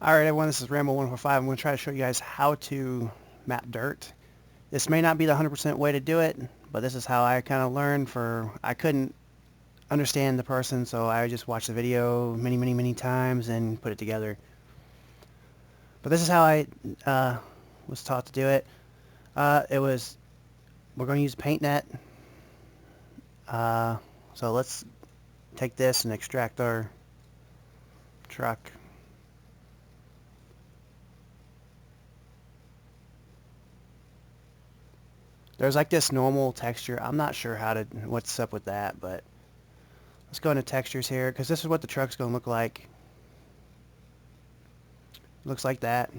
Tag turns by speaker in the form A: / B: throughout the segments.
A: Alright everyone, this is Rambo145. I'm going to try to show you guys how to map dirt. This may not be the 100% way to do it, but this is how I kind of learned. I couldn't understand the person, so I just watched the video many times and put it together. But this is how I was taught to do it. We're going to use PaintNet. So let's take this and extract our truck. There's like this normal texture. I'm not sure what's up with that, but let's go into textures here because this is what the truck's going to look like. Looks like that.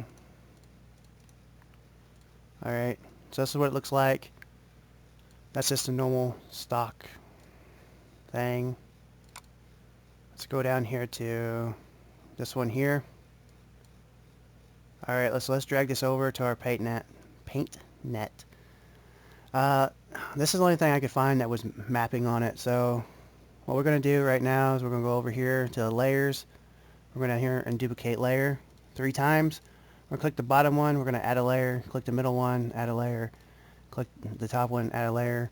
A: Alright, so this is what it looks like. That's just a normal stock thing. Let's go down here to this one here. Alright, let's drag this over to our PaintNet. This is the only thing I could find that was mapping on it. So what we're going to do right now is we're going to go over here to layers. We're going to here and duplicate layer 3 times. We're going to click the bottom one. We're going to add a layer. Click the middle one, add a layer. Click the top one, add a layer.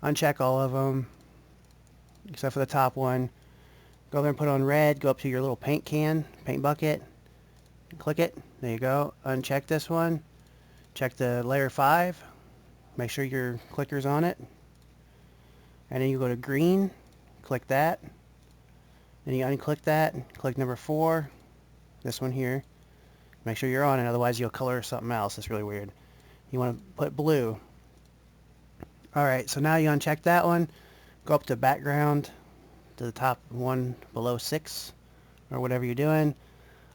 A: Uncheck all of them except for the top one. Go over and put on red. Go up to your little paint bucket. Click it. There you go. Uncheck this one. Check the layer 5. Make sure your clicker's on it. And then you go to green. Click that. Then you unclick that. Click number 4. This one here. Make sure you're on it, otherwise you'll color something else. It's really weird. You want to put blue. Alright, so now you uncheck that one. Go up to background, to the top one below 6, or whatever you're doing.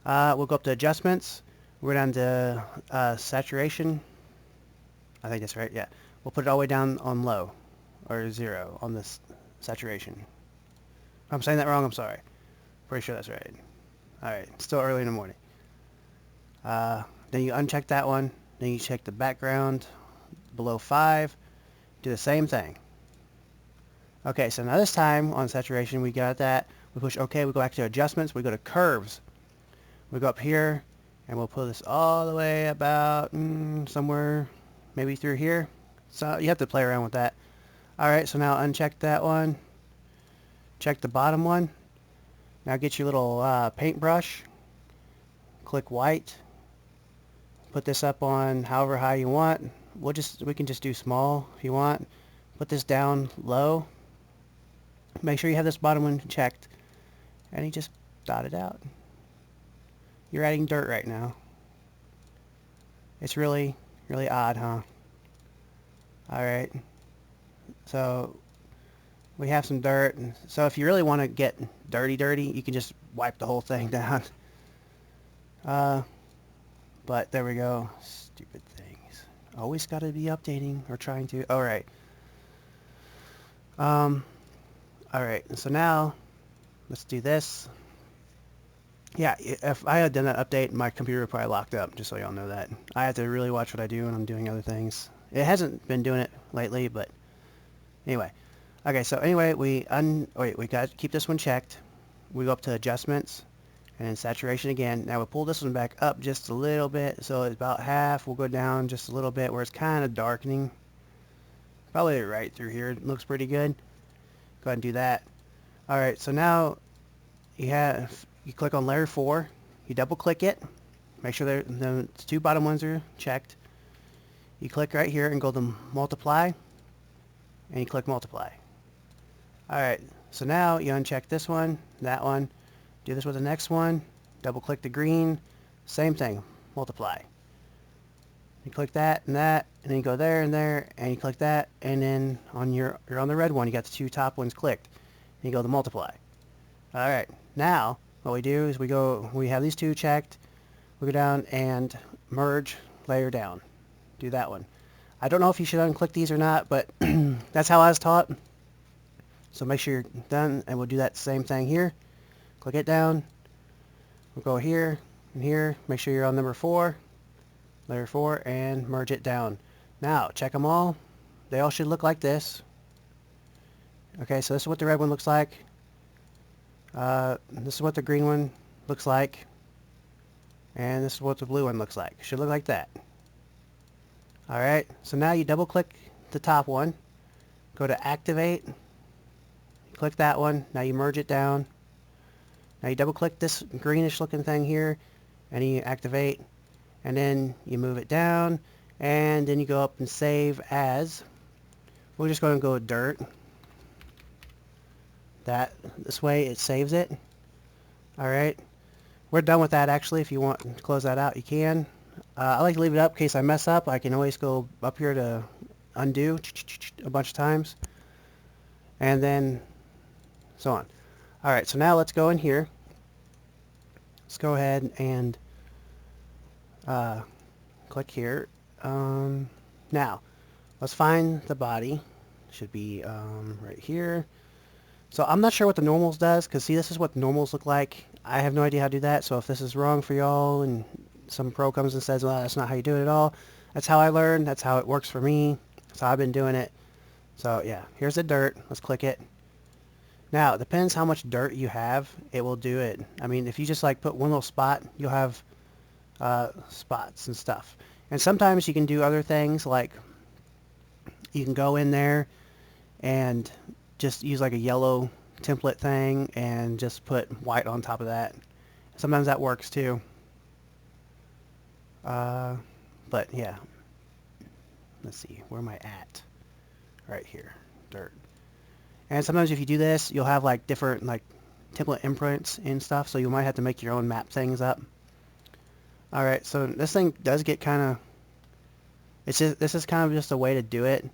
A: We'll go up to adjustments. We're down to saturation. I think that's right, yeah. We'll put it all the way down on low, or 0 on this saturation. If I'm saying that wrong, I'm sorry. Pretty sure that's right. Alright, still early in the morning. Then you uncheck that one. Then you check the background below 5. Do the same thing. Okay, so now this time on saturation we got that. We push OK. We go back to adjustments. We go to curves. We go up here and we'll pull this all the way about somewhere maybe through here. So you have to play around with that. Alright, so now uncheck that one. Check the bottom one. Now get your little paintbrush. Click white. Put this up on however high you want. We can just do small if you want. Put this down low. Make sure you have this bottom one checked. And you just dot it out. You're adding dirt right now. It's really odd, huh? Alright. So we have some dirt. So if you really want to get dirty, you can just wipe the whole thing down. But there we go. Stupid things. Always got to be updating or trying to. Alright. Alright, so now let's do this. Yeah, if I had done that update, my computer would probably locked up, just so y'all know that. I have to really watch what I do when I'm doing other things. It hasn't been doing it lately, but anyway. Okay, so anyway, we got to keep this one checked. We go up to adjustments and then saturation again. Now we'll pull this one back up just a little bit, so it's about half. We'll go down just a little bit where it's kind of darkening. Probably right through here. It looks pretty good. Go ahead and do that. Alright, so now you click on layer 4. You double click it. Make sure the 2 bottom ones are checked. You click right here and go to multiply. And you click multiply. Alright, so now you uncheck this one, that one. Do this with the next one. Double click the green. Same thing. Multiply. You click that, and then you go there and there, and you click that, and then you're on the red one. You got the 2 top ones clicked. And you go to multiply. Alright, now what we do is we have these 2 checked. We go down and merge layer down. Do that one. I don't know if you should unclick these or not, but that's how I was taught. So make sure you're done, and we'll do that same thing here. Click it down. We'll go here and here. Make sure you're on number 4, layer 4, and merge it down. Now check them all. They all should look like this. Okay, so this is what the red one looks like. This is what the green one looks like. And this is what the blue one looks like. Should look like that. Alright, so now you double click the top one, go to activate, click that one, now you merge it down. Now you double click this greenish looking thing here, and you activate, and then you move it down, and then you go up and save as, we're just going to go with dirt. This way it saves it. Alright, we're done with that actually. If you want to close that out, you can. I like to leave it up in case I mess up. I can always go up here to undo a bunch of times, and then so on. Alright, so now let's go in here. Let's go ahead and click here. Now, let's find the body. Should be right here. So I'm not sure what the normals does, because see, this is what the normals look like. I have no idea how to do that, so if this is wrong for y'all and some pro comes and says, well, that's not how you do it at all, that's how I learned, that's how it works for me, that's how I've been doing it. So yeah, here's the dirt. Let's click it. Now, it depends how much dirt you have, it will do it. I mean, if you just like put one little spot, you'll have spots and stuff. And sometimes you can do other things, like you can go in there and just use like a yellow template thing and just put white on top of that. Sometimes that works too. But yeah, let's see, where am I at? Right here, dirt. And sometimes if you do this, you'll have like different like template imprints and stuff, so you might have to make your own map things up. Alright, so this thing does get kind of, this is kind of just a way to do it.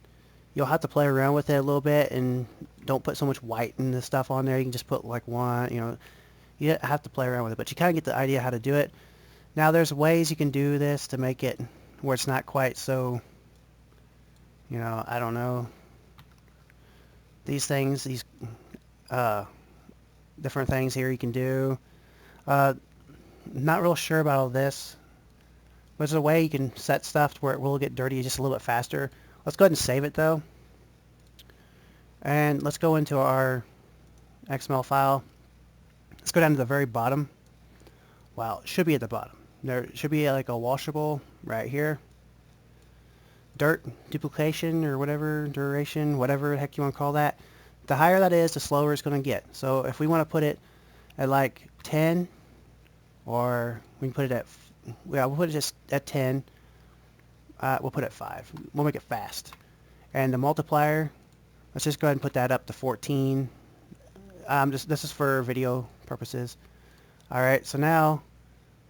A: You'll have to play around with it a little bit, and don't put so much white in the stuff on there. You can just put like one, you know, you have to play around with it, but you kind of get the idea how to do it. Now there's ways you can do this to make it where it's not quite so, you know, I don't know. These things, these different things here you can do. Not real sure about all this, but there's a way you can set stuff to where it will get dirty just a little bit faster. Let's go ahead and save it though. And let's go into our XML file. Let's go down to the very bottom. Well, it should be at the bottom. There should be like a washable right here. Dirt duplication or whatever, duration, whatever the heck you want to call that. The higher that is, the slower it's going to get. So if we want to put it at like 10, or we can put it at, yeah, we'll put it just at 10. We'll put it at 5. We'll make it fast. And the multiplier, let's just go ahead and put that up to 14. This is for video purposes. Alright, so now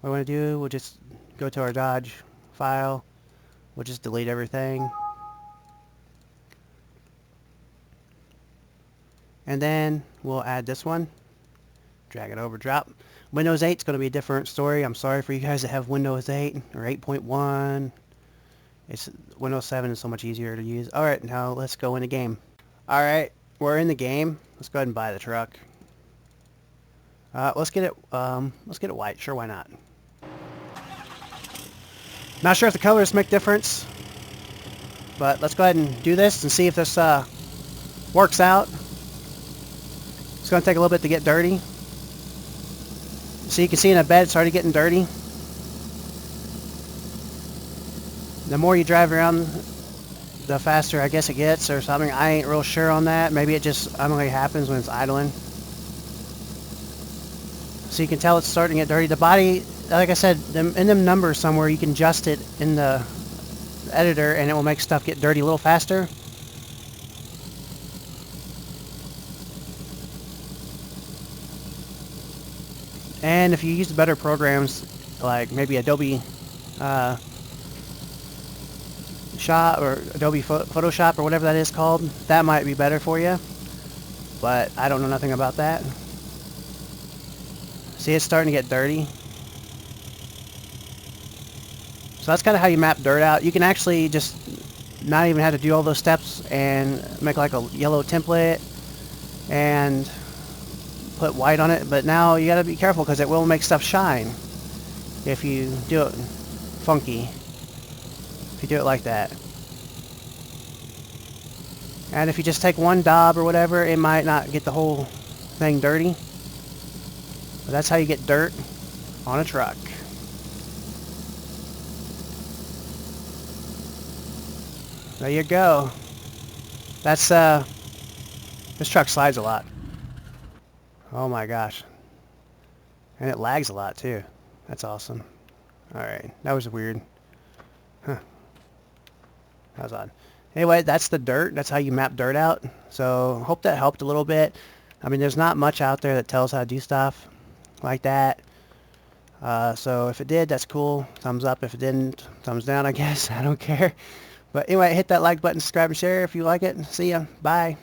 A: what we want to do, we'll just go to our Dodge file. We'll just delete everything. And then we'll add this one. Drag it over, drop. Windows 8 is going to be a different story. I'm sorry for you guys that have Windows 8 or 8.1. It's Windows 7 is so much easier to use. Alright, now let's go in the game. Alright, we're in the game. Let's go ahead and buy the truck. Let's get it white. Sure, why not? Not sure if the colors make difference, but let's go ahead and do this and see if this works out. It's going to take a little bit to get dirty. So you can see in the bed it's already getting dirty. The more you drive around, the faster I guess it gets or something. I ain't real sure on that. Maybe it just only happens when it's idling. So you can tell it's starting to get dirty. The body, like I said, in them numbers somewhere, you can adjust it in the editor and it will make stuff get dirty a little faster. And if you use better programs, like maybe Adobe Shop or Adobe Photoshop or whatever that is called, that might be better for you. But I don't know nothing about that. See, it's starting to get dirty. So that's kind of how you map dirt out. You can actually just not even have to do all those steps and make like a yellow template and put white on it. But now you got to be careful because it will make stuff shine if you do it funky. If you do it like that. And if you just take one daub or whatever, it might not get the whole thing dirty. But that's how you get dirt on a truck. There you go. That's, this truck slides a lot. Oh my gosh. And it lags a lot too. That's awesome. Alright, that was weird. Huh. That was odd. Anyway, that's the dirt. That's how you map dirt out. So, hope that helped a little bit. I mean, there's not much out there that tells how to do stuff like that. So if it did, that's cool. Thumbs up. If it didn't, thumbs down, I guess. I don't care. But anyway, hit that like button, subscribe, and share if you like it. See ya. Bye.